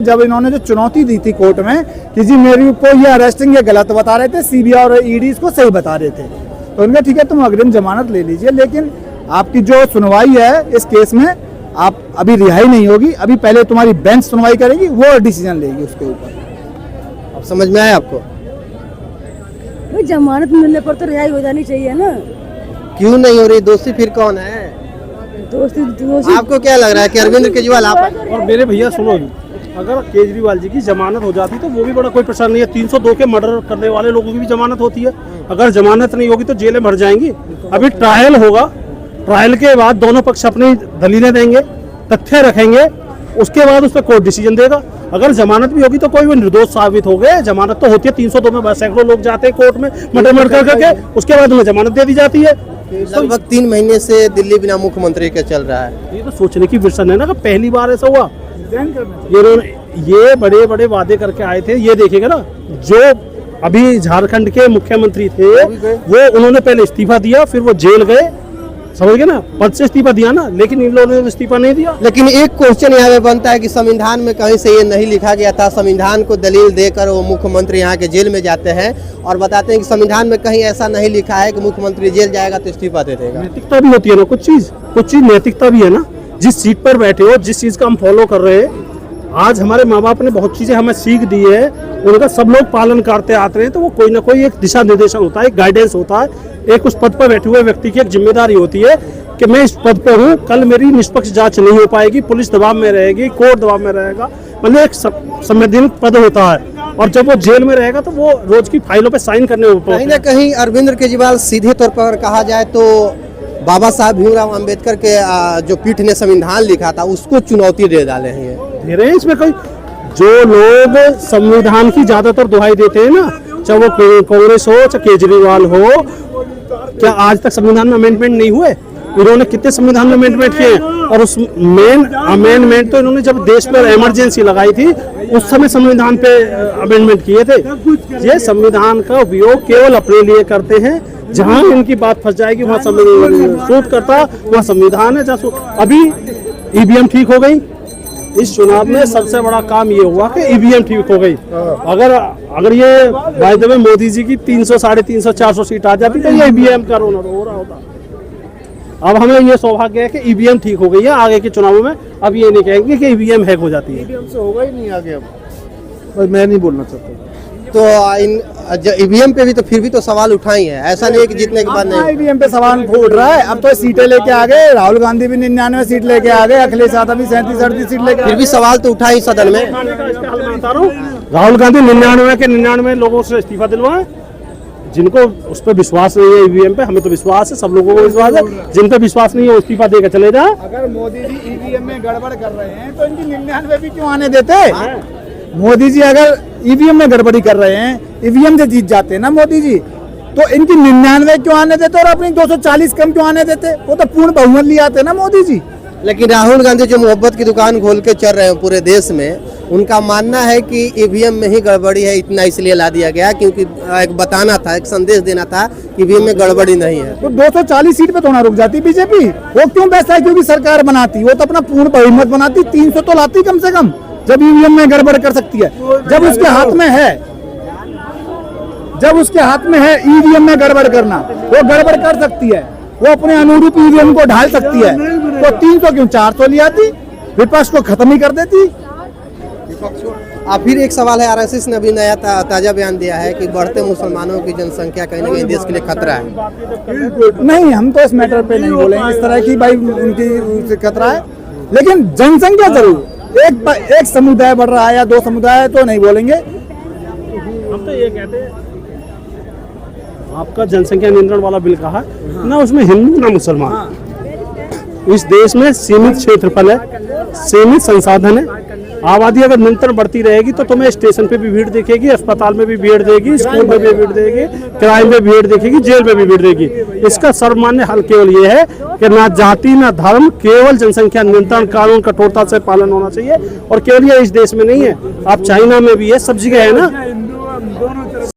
जब इन्होंने जो चुनौती दी थी कोर्ट में कि जी मेरे को ये अरेस्टिंग ये गलत बता रहे थे, सीबीआई और ईडी इसको सही बता रहे थे, तो उनका ठीक है तुम अग्रिम जमानत ले लीजिए, लेकिन आपकी जो सुनवाई है इस केस में आप अभी रिहाई नहीं होगी, अभी पहले तुम्हारी बेंच सुनवाई करेगी, वो डिसीजन लेगी उसके ऊपर। अब समझ में आया आपको? भाई जमानत मिलने पर तो रिहाई हो जानी चाहिए ना। क्यों नहीं हो रही? दोषी फिर कौन है? दोषी आपको क्या लग रहा है कि अरविंद केजरीवाल आप? और मेरे भैया सुनो, अगर केजरीवाल जी की जमानत हो जाती तो वो भी बड़ा कोई परेशान नहीं है। 302 के मर्डर करने वाले लोगों की भी जमानत होती है। अगर जमानत नहीं होगी तो जेलें भर जाएंगी। अभी ट्रायल होगा, ट्रायल के बाद दोनों पक्ष अपनी दलीलें देंगे, तथ्य रखेंगे, उसके बाद उस पर कोर्ट डिसीजन देगा। अगर जमानत भी होगी तो कोई भी निर्दोष साबित हो गए। जमानत तो होती है 302 में, सैकड़ों लोग जाते हैं कोर्ट में मर्डर करके, उसके बाद उन्हें जमानत दे दी जाती है। लगभग 3 महीने से दिल्ली बिना मुख्यमंत्री के चल रहा है। ये तो सोचने की विषय है ना कि पहली बार ऐसा हुआ। ये बड़े बड़े वादे करके आए थे। ये देखिएगा ना, जो अभी झारखंड के मुख्यमंत्री थे वो उन्होंने पहले इस्तीफा दिया, फिर वो जेल गए, समझ गए ना, पद से इस्तीफा दिया ना, लेकिन इन लोगों ने इस्तीफा नहीं दिया। लेकिन एक क्वेश्चन यहाँ पे बनता है कि संविधान में कहीं से ये नहीं लिखा गया था। संविधान को दलील देकर वो मुख्यमंत्री यहाँ के जेल में जाते हैं और बताते हैं कि संविधान में कहीं ऐसा नहीं लिखा है कि मुख्यमंत्री जेल जाएगा तो इस्तीफा दे देगा। नैतिकता भी होती है ना, कुछ चीज नैतिकता भी है ना। जिस सीट पर बैठे हो, जिस चीज का हम फॉलो कर रहे हैं, आज हमारे माँ बाप ने बहुत चीजें हमें सीख दी है, उनका सब लोग पालन करते आते हैं, तो वो कोई ना कोई एक दिशा निर्देशन होता है, एक गाइडेंस होता है। एक उस पद पर बैठे हुए व्यक्ति की एक जिम्मेदारी होती है कि मैं इस पद पर हूँ, कल मेरी निष्पक्ष जांच नहीं हो पाएगी, पुलिस दबाव में रहेगी, कोर्ट दबाव में रहेगा, मतलब एक संवैधानिक पद होता है। और जब वो जेल में रहेगा तो वो रोज की फाइलों पे साइन करने होते हैं। कहीं ना कहीं अरविंद केजरीवाल सीधे तौर पर कहा जाए तो बाबा साहब भीमराव अम्बेडकर के जो पीठ ने संविधान लिखा था उसको चुनौती दे डाले हैं। दे रहे हैं इसमें कोई, जो लोग संविधान की ज्यादातर दुहाई देते हैं ना, चाहे वो कांग्रेस हो चाहे केजरीवाल हो, क्या आज तक संविधान में अमेंडमेंट नहीं हुए? इन्होंने कितने संविधान में अमेंडमेंट किए, और उस मेन अमेंडमेंट तो इन्होंने जब देश पर इमरजेंसी लगाई थी उस समय संविधान पे अमेंडमेंट किए थे। ये संविधान का उपयोग केवल अपने लिए करते हैं। जहां इनकी बात फंस जाएगी वहां सूट करता, वहां संविधान है। अभी ईवीएम ठीक हो गई, इस चुनाव में सबसे बड़ा काम ये हुआ कि ईवीएम ठीक हो गई। अगर ये by the way Modi ji की 300, 350, 400 सीट आ जाती तो ये ईवीएम का रोना हो रहा होता। अब हमें ये सौभाग्य है कि ईवीएम ठीक हो गई है। आगे के चुनावों में अब ये नहीं कहेंगे कि ईवीएम हैक हो जाती है। ईवीएम से होगा ही नहीं आगे। अब मैं नहीं बोलना चाहता, तो इन ईवीएम पे भी तो फिर भी तो सवाल उठाई है, ऐसा नहीं है कि जीतने के बाद नहीं। ईवीएम पे सवाल उठ रहा है। अब तो सीटें लेके आ गए, राहुल गांधी भी 99 सीट लेके आ गए, अखिलेश यादव भी 37-38 सीट लेके, फिर भी सवाल तो उठा ही सदन में। राहुल गांधी 99 के 99 लोगों से इस्तीफा दिलवाए। जिनको उस पर विश्वास नहीं है ईवीएम पे, हमें तो विश्वास है, सब लोगों को विश्वास है। जिन पे विश्वास नहीं है वो इस्तीफा देकर चले जाए। अगर मोदी जी ईवीएम में गड़बड़ कर रहे हैं तो इनकी 99 भी क्यों आने देते? मोदी जी अगर ईवीएम में गड़बड़ी कर रहे हैं, ईवीएम से जीत जाते हैं ना मोदी जी, तो इनकी 99 क्यों आने देते और अपनी 240 कम क्यों आने देते? वो तो पूर्ण बहुमत ले आते ना मोदी जी। लेकिन राहुल गांधी जो मोहब्बत की दुकान खोल के चल रहे हैं पूरे देश में, उनका मानना है कि ईवीएम में ही गड़बड़ी है, इतना इसलिए ला दिया गया क्योंकि एक बताना था, एक संदेश देना था कि ईवीएम में गड़बड़ी नहीं है। तो 240 सीट पे थोड़ा रुक जाती बीजेपी। वो क्यों बैठता है? क्योंकि सरकार बनाती, वो तो अपना पूर्ण बहुमत बनाती, 300 तो लाती कम से कम, जब ईवीएम में गड़बड़ कर सकती है। जब उसके हाथ में है, जब उसके हाथ में है ईवीएम में गड़बड़ करना, वो गड़बड़ कर सकती है, वो अपने अनुरूप ईवीएम को ढाल सकती है। तो 300 क्यों 400 ले आती, विपक्ष को खत्म ही कर देती। फिर एक सवाल है, आरएसएस ने अभी नया ताजा बयान दिया है कि बढ़ते मुसलमानों की जनसंख्या कहीं ना कहीं देश के लिए खतरा है। नहीं, हम तो इस मैटर पे नहीं बोलेंगे इस तरह की, भाई उनकी खतरा है, लेकिन जनसंख्या जरूर एक समुदाय बढ़ रहा है या 2 समुदाय तो नहीं बोलेंगे। हम तो ये कहते हैं, आपका जनसंख्या नियंत्रण वाला बिल कहा ना, उसमें हिंदू ना मुसलमान। इस देश में सीमित क्षेत्रफल है, सीमित संसाधन है। आबादी अगर निरंतर बढ़ती रहेगी तो तुम्हें स्टेशन पे भी भीड़ दिखेगी, अस्पताल में भी भीड़ देगी, स्कूल में भी भीड़ देगी, क्राइम में भीड़ देखेगी, जेल में भी भीड़ देगी। इसका सर्वमान्य हल केवल ये है कि ना जाति ना धर्म, केवल जनसंख्या नियंत्रण कानून कठोरता से पालन होना चाहिए। और केवल ये इस देश में नहीं है, आप चाइना में भी है, सब जगह है ना।